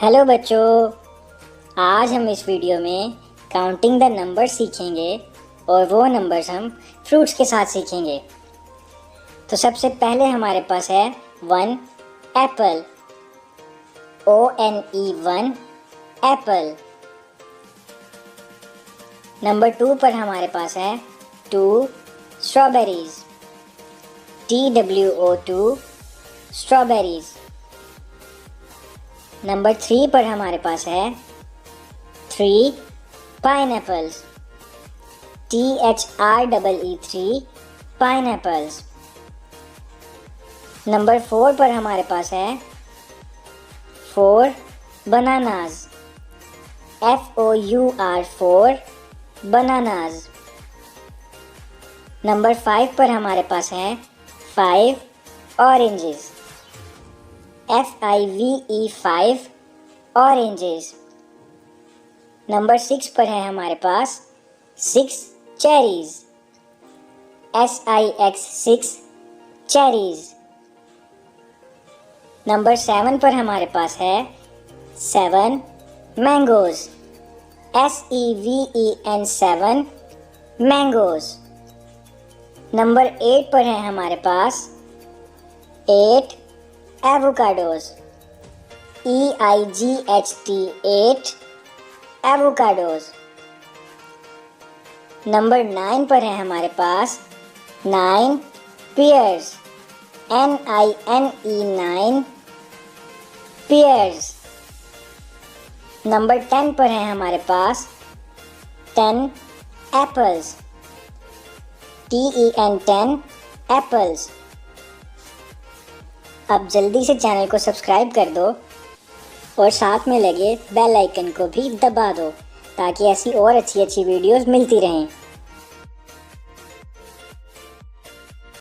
Hello बच्चों, आज हम इस वीडियो में काउंटिंग द नंबर सीखेंगे और वो नंबर्स हम फ्रूट्स के साथ सीखेंगे। तो सबसे पहले हमारे पास है 1 एप्पल, ONE 1 एप्पल। नंबर 2 पर हमारे पास है 2 स्ट्रॉबेरीज, TWO2 स्ट्रॉबेरीज। नंबर 3 पर हमारे पास है 3 पाइनएप्पल्स, THREE3 पाइनएप्पल्स। नंबर 4 पर हमारे पास है 4 बनानाज, FOUR4 बनानाज। नंबर 5 पर हमारे पास है 5 ऑरेंजेस, FIVE5 ऑरेंजेस। नंबर 6 पर है हमारे पास 6 चेरीज, SIX6 चेरीज। नंबर 7 पर हमारे पास है 7 मैंगोज, SEVEN7 मैंगोज। नंबर 8 पर है हमारे पास 8 एवोकाडोज, EIGHT8 एवोकाडोज। नंबर 9 पर है हमारे पास 9 पियर्स, NINE9 पियर्स। नंबर 10 पर है हमारे पास 10 एप्पल्स, TEN10 एप्पल्स। अब जल्दी से चैनल को सब्सक्राइब कर दो और साथ में लगे बेल आइकन को भी दबा दो ताकि ऐसी और अच्छी वीडियोस मिलती रहें।